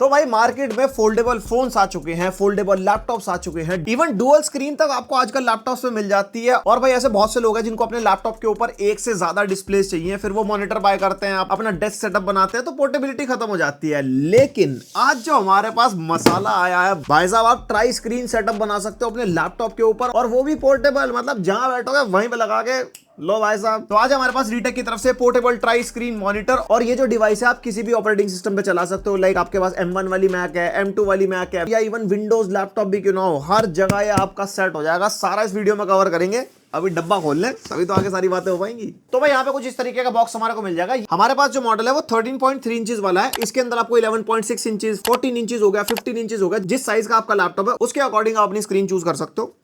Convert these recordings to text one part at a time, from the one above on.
तो भाई मार्केट में फोल्डेबल फोन्स आ चुके हैं, फोल्डेबल लैपटॉप्स आ चुके हैं, इवन डुअल स्क्रीन तक आपको आजकल लैपटॉप्स में मिल जाती है। और भाई ऐसे बहुत से लोग हैं जिनको अपने लैपटॉप के ऊपर एक से ज्यादा डिस्प्ले चाहिए, फिर वो मॉनिटर बाय करते हैं, अपना डेस्क सेटअप बनाते हैं, तो पोर्टेबिलिटी खत्म हो जाती है। लेकिन आज जो हमारे पास मसाला आया है भाई साहब, आप ट्राई स्क्रीन सेटअप बना सकते हो अपने लैपटॉप के ऊपर, और वो भी पोर्टेबल, मतलब जहां बैठोगे वहीं पे लगा के लो भाई साहब। तो आज हमारे पास रीटेक की तरफ से पोर्टेबल ट्राई स्क्रीन मॉनिटर, और ये जो डिवाइस है आप किसी भी ऑपरेटिंग सिस्टम पे चला सकते हो। लाइक आपके पास M1 वाली मैक है, M2 वाली मैक है, या इवन विंडोज लैपटॉप भी क्यों ना हो, हर जगह ये आपका सेट हो जाएगा। सारा इस वीडियो में कवर करेंगे। अभी डब्बा खोल लें तभी तो आगे सारी बातें हो पाएंगी। तो भाई यहाँ पे कुछ इस तरीके का बॉक्स हमारे को मिल जाएगा। हमारे पास जो मॉडल है वो 13.3 इंचेस वाला है। इसके अंदर आपको 11.6 इंचेस, 14 इंचेस हो गया, 15 इंचेस हो गया, जिस साइज का आपका लैपटॉप है उसके अकॉर्डिंग आप अपनी स्क्रीन चूज कर सकते हो।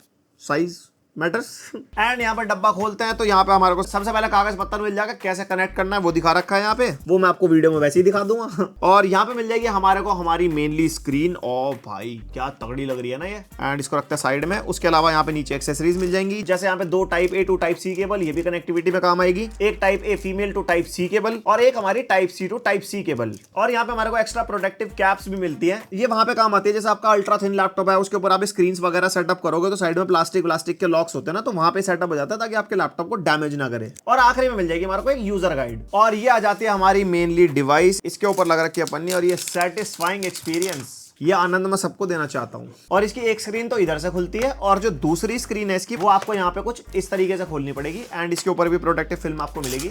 Size matters. एंड यहाँ पर डब्बा खोलते हैं तो यहाँ पे हमारे को सबसे पहले कागज पत्तर मिल जाएगा, कैसे कनेक्ट करना है वो दिखा रखा है यहाँ पे, वो मैं आपको वीडियो में वैसे ही दिखा दूंगा। और यहाँ पे मिल जाएगी हमारे को हमारी मेनली स्क्रीन। ओ भाई क्या तगड़ी लग रही है ना ये। एंड इसको रखते हैं साइड में। उसके अलावा यहाँ पे नीचे एक्सेसरीज मिल जाएंगी, जैसे यहाँ पे 2 type A to type C cable, ये भी कनेक्टिविटी में काम आएगी। एक type A female to type C cable, और एक हमारी type C to type C cable. और यहाँ पे हमारे को एक्स्ट्रा प्रोटेक्टिव कैप्स भी मिलती है, ये वहां पे काम आती है। जैसे आपका अल्ट्रा थिन लैपटॉप है, उसके ऊपर आप स्क्रीन वगैरह सेटअप करोगे तो साइड में प्लास्टिक के लॉक्स होते हैं ना, तो वहां पे सेटअप हो जाता है ताकि आपके लैपटॉप को डैमेज ना करे। और आखिरी में मिल जाएगी हमारे को एक यूजर गाइड, और ये आ जाती है हमारी मेनली डिवाइस। इसके ऊपर लगा रखी है पन्नी, और ये सेटिस्फाइंग एक्सपीरियंस, ये आनंद मैं सबको देना चाहता हूँ। और इसकी एक स्क्रीन तो इधर से खुलती है, और जो दूसरी स्क्रीन है इसकी वो आपको यहाँ पे कुछ इस तरीके से खोलनी पड़ेगी। एंड इसके ऊपर भी प्रोटेक्टिव फिल्म आपको मिलेगी।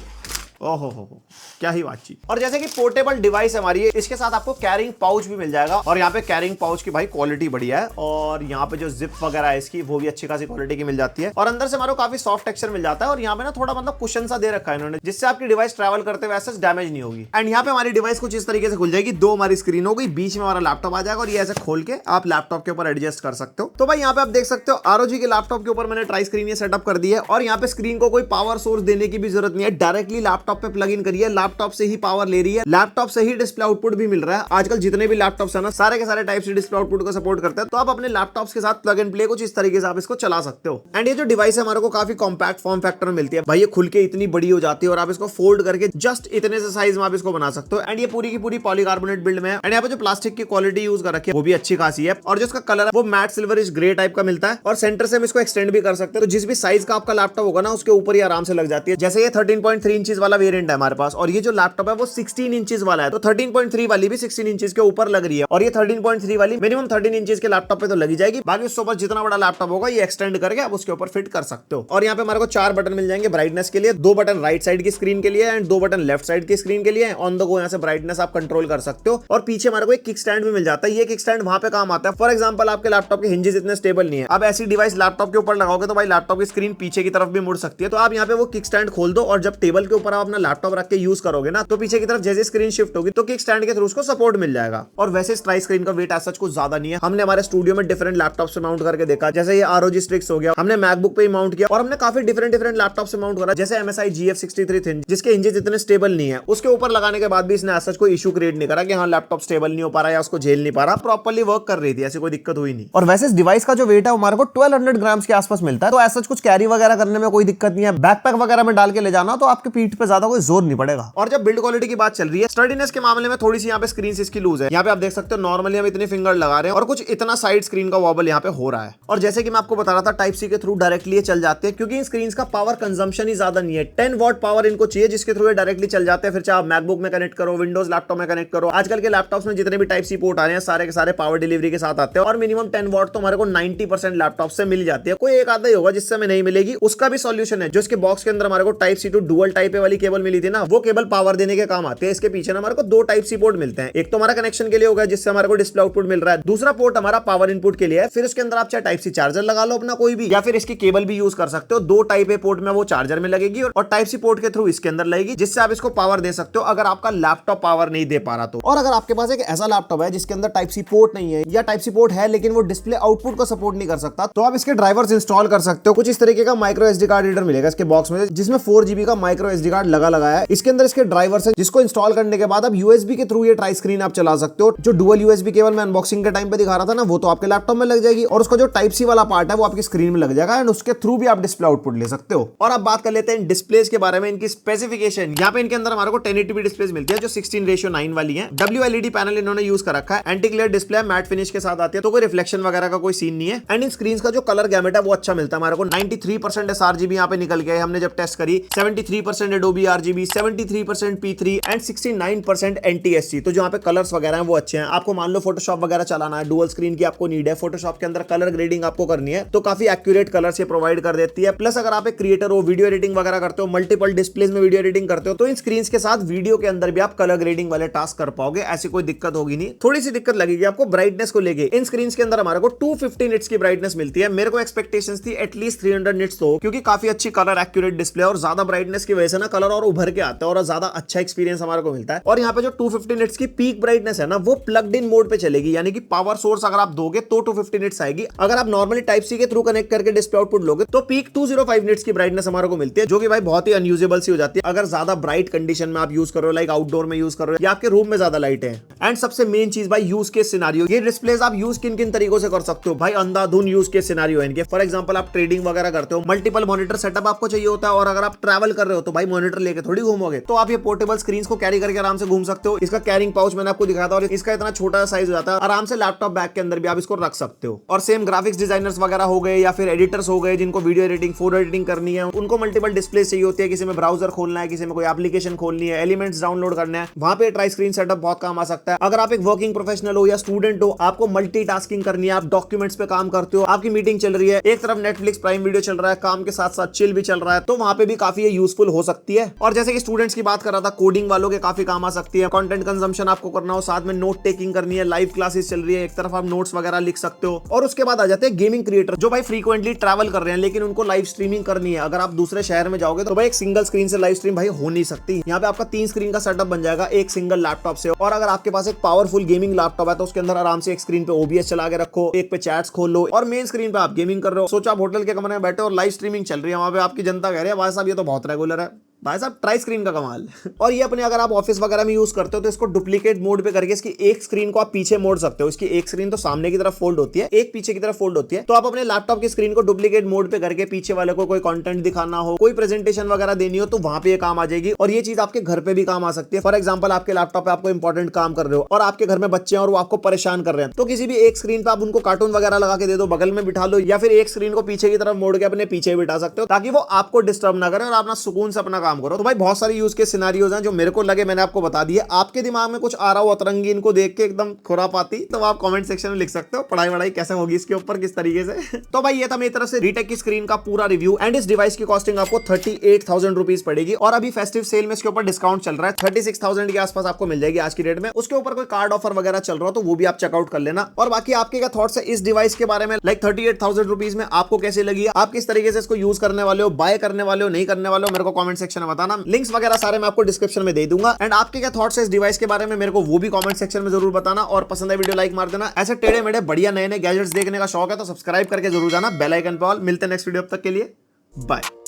ओहो हो क्या ही बातचीत। और जैसे कि पोर्टेबल डिवाइस हमारी है, इसके साथ आपको कैरिंग पाउच भी मिल जाएगा। और यहाँ पे कैरिंग पाउच की भाई क्वालिटी बढ़िया है, और यहाँ पे जो जिप वगैरह है इसकी वो भी अच्छी खासी क्वालिटी की मिल जाती है। और अंदर से हमारे को काफी सॉफ्ट टेक्सचर मिल जाता है, और यहाँ पे ना थोड़ा मतलब कुशन सा दे रखा है इन्होंने, जिससे आपकी डिवाइस ट्रैवल करते हुए ऐसे डैमेज नहीं होगी। एंड यहाँ पे हमारी डिवाइस कुछ इस तरीके से खुल जाएगी। 2 हमारी स्क्रीन हो गई, बीच में हमारा लैपटॉप आ जाएगा, और ये ऐसे खोल के आप लैपटॉप के ऊपर एडजस्ट कर सकते हो। तो भाई यहाँ पे आप देख सकते हो ROG के लैपटॉप के ऊपर मैंने ट्राई स्क्रीन ये सेटअप कर दी है। और यहाँ पे स्क्रीन को कोई पावर सोर्स देने की भी जरूरत नहीं है, डायरेक्टली लैपटॉप पे प्लग इन करिए, लैपटॉप से ही पावर ले रही है, लैपटॉप से ही डिस्प्ले आउटपुट भी मिल रहा है। आजकल जितने भी लैपटॉप्स है ना, सारे के सारे टाइप से डिस्प्ले आउटपुट को सपोर्ट करते हैं, तो आप अपने लैपटॉप्स के साथ प्लग एंड प्ले कुछ इस तरीके से आप इसको चला सकते हो। एंड ये जो डिवाइस है हमारे को काफी कॉम्पैक्ट फॉर्म फैक्टर में मिलती है भाई, ये खुल के इतनी बड़ी हो जाती है, और आप इसको फोल्ड करके जस्ट इतने से साइज में आप इसको बना सकते हो। एंड ये पूरी की पूरी पॉलीकार्बोनेट बिल्ड में है। एंड यहाँ पे जो प्लास्टिक की क्वालिटी यूज कर रखी है वो भी अच्छी खासी है, और जो इसका कलर है वो मैट सिल्वरिश ग्रे टाइप का मिलता है। और सेंटर से हम इसको एक्सटेंड भी कर सकते हैं, तो जिस भी साइज का आपका लैपटॉप होगा ना उसके ऊपर ही आराम से लग जाती है। जैसे ये 13.3 इंचेस वाला वेरिएंट है हमारे पास, और ये जो लैपटॉप है वो 16 इंचेस वाला है, तो 13.3 वाली भी 16 इंचेस के ऊपर लग रही है, और ये 13.3 वाली मिनिमम 13 इंचेस के लैपटॉप पे तो लगी जाएगी। बाकी उसके ऊपर जितना बड़ा लैपटॉप होगा ये एक्सटेंड करके आप उसके ऊपर फिट कर सकते हो। और यहाँ पे हमारे को 4 बटन मिल जाएंगे ब्राइटनेस के लिए, 2 बटन राइट साइड की स्क्रीन के लिए एंड 2 बटन लेफ्ट साइड की स्क्रीन के लिए। ऑन द गो यहाँ से ब्राइटनेस आप कंट्रोल कर सकते हो। और पीछे हमारे को एक किक स्टैंड भी मिल जाता है, ये किक स्टैंड वहां पे काम आता है। फॉर एग्जांपल आपके लैपटॉप के हिंजेस इतने स्टेबल नहीं है, अब ऐसी डिवाइस लैपटॉप के ऊपर लगाओगे तो भाई लैपटॉप की स्क्रीन पीछे की तरफ भी मुड़ सकती है, तो आप यहाँ पे वो किक स्टैंड खोल दो, और जब टेबल के ऊपर आप अपना लैपटॉप रख के यूज करोगे ना, तो पीछे की तरफ जैसे स्क्रीन शिफ्ट होगी तो किक स्टैंड के थ्रू उसको सपोर्ट मिल जाएगा। और वैसे ट्राई स्क्रीन का वेट एज सच कुछ ज्यादा नहीं है। हमने हमारे स्टूडियो में डिफरेंट लैपटॉप से माउंट करके देखा, जैसे ये ROG Strix हो गया, हमने मैकबुक पे ही माउंट किया, और हमने काफी डिफरेंट लैपटॉप से माउंट करा, जैसे MSI GF63 थिन, जिसके हिंजेस इतने स्टेबल नहीं है, उसके ऊपर लगाने के बाद भी इसने एज सच कोई इशू क्रिएट नहीं करा कि हाँ लैपटॉप स्टेबल नहीं हो पा रहा या उसको झेल नहीं पा रहा, प्रॉपर्ली वर्क कर रही थी, ऐसी कोई दिक्कत हुई नहीं। और वैसे इस डिवाइस का जो वेट है हमारे को 1200 ग्राम्स के आसपास मिलता है, तो एज सच कुछ कैरी वगैरह करने में कोई दिक्कत नहीं है। बैकपैक वगैरह में डाल के ले जाना तो आपके पीठ पे ज्यादा कोई जोर नहीं पड़ेगा। और जब बिल्ड क्वालिटी की बात चल रही है, स्टडीनेस के मामले में थोड़ी सी यहाँ पे स्क्रीन इसकी लूज है। यहाँ पे आप देख सकते हो नॉर्मली हम इतनी फिंगर लगा रहे हैं और कुछ इतना साइड स्क्रीन का वॉबल यहाँ पे हो रहा है। और जैसे कि मैं आपको बता रहा था टाइप सी के थ्रू डायरेक्टली ये चल जाते हैं, क्योंकि इन स्क्रीन का पावर कंजम्पशन ही ज्यादा नहीं है। 10 वॉट पावर इनको चाहिए जिसके थ्रू ये डायरेक्टली चल जाते हैं। फिर चाहे आप मैकबुक में कनेक्ट करो, विंडोज लैपटॉप में कनेक्ट करो, आजकल के लैपटॉप्स में जितने भी टाइप सी पोर्ट आ रहे हैं सारे के सारे पावर डिलीवरी के साथ आते हैं। और मिनिमम 10 वॉट तो हमारे को 90% लैपटॉप से मिल जाती है, कोई एक आधा ही होगा जिससे हमें नहीं मिलेगी। उसका भी सॉल्यूशन है, जो इसके बॉक्स के अंदर हमारे को type C to dual type A वाली केबल मिली थी ना, वो केबल पावर देने के काम आती है। इसके पीछे ना हमारे को 2 टाइप सी पोर्ट मिलते हैं, एक तो हमारा कनेक्शन के लिए होगा जिससे हमारे को डिस्प्ले आउटपुट मिल रहा है, दूसरा पोर्ट हमारा पावर इनपुट के लिए है। फिर उसके अंदर आप चाहे टाइप सी चार्जर लगा लो अपना कोई भी, या फिर इसकी केबल भी यूज कर सकते हो। 2 टाइप ए पोर्ट में वो चार्जर में लगेगी और टाइप सी पोर्ट के थ्रू इसके अंदर लगेगी, जिससे आप इसको पावर दे सकते हो अगर आपका लैपटॉप पावर नहीं दे पा रहा तो। और अगर आपके पास एक ऐसा लैपटॉप है जिसके अंदर टाइप सी पोर्ट नहीं है, या टाइप सी पोर्ट है लेकिन वो डिस्प्ले आउटपुट को सपोर्ट नहीं कर सकता, तो आप इसके ड्राइवर्स इंस्टॉल कर सकते हो। कुछ इस तरीके का माइक्रो SD कार्ड रीडर मिलेगा इसके बॉक्स में, जिसमें 4 GB का माइक्रो SD कार्ड लगा है। इसके अंदर इसके ड्राइवर्स है जिसको इंस्टॉल करने के बाद अब यूएसबी के थ्रू ये ट्राई स्क्रीन आप चला सकते हो। जो डुअल यूएसबी केबल मैं अनबॉक्सिंग के टाइम पे दिखा रहा था ना, वो तो आपके लैपटॉप में लग जाएगी और उसका जो टाइप सी वाला पार्ट है वो आपकी स्क्रीन में लग जाएगा एंड उसके थ्रू भी आप डिस्प्ले आउटपुट ले सकते हो। और अब बात कर लेते हैं डिस्प्लेस के बारे में, इनकी स्पेसिफिकेशन। यहाँ पे इनके अंदर हमारे को 1080p डिस्प्लेस मिलती है जो 16:9 वाली है। WLED पैनल इन्होंने यूज कर रखा है, anti glare display matte finish के साथ आती है, तो कोई रिफ्लेक्शन वगैरह का कोई सीन नहीं है। एंड इन स्क्रीन का जो कलर गैमेट है वो अच्छा मिलता है हमारे को। 93% sRGB यहाँ पे निकल गया है, हमने जब टेस्ट करी। 73% Adobe RGB, 73% P3 and 69% NTSC। तो जो यहाँ पे कलर्स वगैरह हैं वो अच्छे हैं। आपको मान लो फोटोशॉप वगैरह चलाना है, डुअल स्क्रीन की आपको नीड है, फोटोशॉप के अंदर कलर ग्रेडिंग आपको करनी है, तो काफी एक्यूरेट कलर्स ये प्रोवाइड कर देती है। प्लस अगर आप एक क्रिएटर हो, वीडियो एडिटिंग वगैरह करते हो, मल्टीपल डिस्प्लेस में वीडियो एडिटिंग करते हो, तो इन स्क्रीन के साथ वीडियो के अंदर भी आप कलर ग्रेडिंग वाले टास्क कर पाओगे, ऐसी कोई दिक्कत होगी नहीं। थोड़ी सी दिक्कत लगेगी आपको ब्राइटनेस को लेके। इन स्क्रीन के अंदर हमारे को 250 निट्स की ब्राइटनेस मिलती है। मेरे को एक्सपेक्टेशंस थी एटलीस्ट 300 निट्स तो, क्योंकि काफी अच्छी कलर एक्यूरेट डिस्प्ले और ज्यादा ब्राइटनेस की वजह से ना कलर और उभर के आता है और ज्यादा अच्छा एक्सपीरियंस हमारे को मिलता है। और यहाँ पे जो 250 निट्स की पीक ब्राइटनेस है ना, वो प्लग्ड इन मोड पे चलेगी, यानी कि पावर सोर्स अगर आप दोगे तो 250 निट्स आएगी। अगर आप नॉर्मली टाइप सी के थ्रू कनेक्ट करके डिस्प्ले आउटपुट लोगे तो पीक 205 निट्स की ब्राइटनेस हमारे को मिलती है, जो कि भाई बहुत ही अनयूजेबल सी हो जाती है अगर ज्यादा ब्राइट कंडीशन में आप यूज करो, लाइक आउटडोर में यूज करो या आपके रूम में ज्यादा लाइट है। एंड सबसे मेन चीज भाई यूज केस सिनेरियो। ये डिस्प्लेस आप यूज किन किन तरीकों से कर सकते हो भाई, अंधाधुन यूज केस सिनेरियो है इनके। फॉर एग्जांपल आप ट्रेडिंग वगैरह करते हो, मल्टीपल मॉनिटर सेटअप आपको चाहिए होता है, और अगर आप ट्रैवल कर रहे हो तो भाई मॉनिटर लेके थोड़ी घूमोगे, तो आप ये पोर्टेबल स्क्रीन को कैरी करके आराम से घूम सकते हो। इसका कैरिंग पाउच मैंने आपको दिखाया था और इसका इतना छोटा साइज हो जाता है, आराम से लैपटॉप बैग के अंदर भी आप इसको रख सकते हो। और सेम ग्राफिक्स डिजाइनर्स वगैरह हो गए या फिर एडिटर्स हो गए जिनको वीडियो एडिटिंग, फोटो एडिटिंग करनी है, उनको मल्टीपल डिस्प्ले चाहिए होती है। किसी में ब्राउजर खोलना है, किसी में कोई एप्लीकेशन खोलनी है, एलिमेंट्स डाउनलोड करना है, वहां पे ट्राई स्क्रीन सेटअप बहुत काम आ सकता है। अगर आप एक वर्किंग प्रोफेशनल हो या स्टूडेंट हो, आपको मल्टीटास्किंग करनी है, आप डॉक्यूमेंट्स पे काम करते हो, आपकी मीटिंग चल रही है, एक तरफ नेटफ्लिक्स प्राइम वीडियो चल रहा है, काम के साथ साथ चिल भी चल रहा है, तो वहां पे भी काफी यूजफुल हो सकती है। और जैसे कि स्टूडेंट्स की बात कर रहा था, कोडिंग वालों के काफी काम आ सकती है। कंटेंट कंजम्पशन आपको करना हो, साथ में नोट टेकिंग करनी है, लाइव क्लासेस चल रही है, एक तरफ आप नोट्स वगैरह लिख सकते हो। और उसके बाद आ जाते हैं गेमिंग क्रिएटर, जो भाई फ्रीक्वेंटली ट्रैवल कर रहे हैं लेकिन उनको लाइव स्ट्रीमिंग करनी है। अगर आप दूसरे शहर में जाओगे तो भाई एक सिंगल स्क्रीन से लाइव स्ट्रीम भाई हो नहीं सकती। यहाँ पे आपका 3 स्क्रीन का सेटअप बन जाएगा एक सिंगल लैपटॉप से। और अगर आपके पास एक पावरफुल गेमिंग लैपटॉप है तो उसके अंदर आराम से एक स्क्रीन पे OBS चला के रखो, एक पे चैट्स खोल लो और मेन स्क्रीन पे आप गेमिंग कर रहे हो। सोचो आप होटल के कमरे में बैठे और लाइव स्ट्रीमिंग चल रही है, वहां पे आपकी जनता कह रही है भाई साहब ये तो बहुत रेगुलर है। भाई साहब ट्राई स्क्रीन का कमाल। और ये अपने अगर आप ऑफिस वगैरह में यूज करते हो तो इसको डुप्लीकेट मोड पे करके इसकी एक स्क्रीन को आप पीछे मोड़ सकते हो। इसकी एक स्क्रीन तो सामने की तरफ फोल्ड होती है, एक पीछे की तरफ फोल्ड होती है, तो आप अपने लैपटॉप की स्क्रीन को डुप्लीकेट मोड पे करके पीछे वाले को कोई कंटेंट दिखाना हो, कोई प्रेजेंटेशन वगैरह देनी हो, तो वहां पे ये काम आ जाएगी। और ये चीज आपके घर पे भी काम आ सकती है। फॉर एग्जाम्पल आपके लैपटॉप पे आपको इंपॉर्टेंट काम कर रहे हो और आपके घर में बच्चे हैं और वो आपको परेशान कर रहे हैं, तो किसी भी एक स्क्रीन पे आप उनको कार्टून वगैरह लगा के दे दो, बगल में बिठा लो, या फिर एक स्क्रीन को पीछे की तरफ मोड़ के अपने पीछे बिठा सकते हो ताकि वो आपको डिस्टर्ब ना करे और अपना सुकून से अपना काम करो। तो भाई बहुत सारी यूज के सिनेरियोज हैं जो मेरे को लगे, मैंने आपको बता दिए। आपके दिमाग में कुछ आ रहा हो अतरंगी इनको देख के एकदम खुरापाती, तो आप कमेंट सेक्शन में लिख सकते हो पढ़ाई वढ़ाई कैसे होगी इसके ऊपर, किस तरीके से। तो भाई ये था मेरी तरफ से रीटेक की स्क्रीन का पूरा रिव्यू। एंड इस डिवाइस की कॉस्टिंग आपको 38,000 रुपीज पड़ेगी और अभी फेस्टिव सेल में इसके ऊपर डिस्काउंट चल रहा है, 36,000 के आसपास आपको मिल जाएगी आज की डेट में। उसके ऊपर कोई कार्ड ऑफर वगैरह चल रहा हो तो वो भी आप चेकआउट कर लेना। और बाकी आपके क्या थॉट्स है इस डिवाइस के बारे में, लाइक 38,000 रुपीज में आपको कैसे लगी, आप किस तरीके से इसको यूज करने वाले हो, बाय करने वाले हो, नहीं करने वाले हो, मेरे को कमेंट सेक्शन में बताना। लिंक्स वगैरह सारे मैं आपको डिस्क्रिप्शन में दे दूंगा। एंड आपके क्या थॉट्स है इस डिवाइस के बारे में, मेरे को वो भी कमेंट सेक्शन में जरूर बताना। और पसंद है वीडियो लाइक मार देना। ऐसे टेढ़े मेढ़े बढ़िया नए नए गैजेट्स देखने का शौक है तो सब्सक्राइब करके जरूर जाना, बेल आइकन पे ऑल। मिलते हैं नेक्स्ट वीडियो, अब तक के लिए बाय।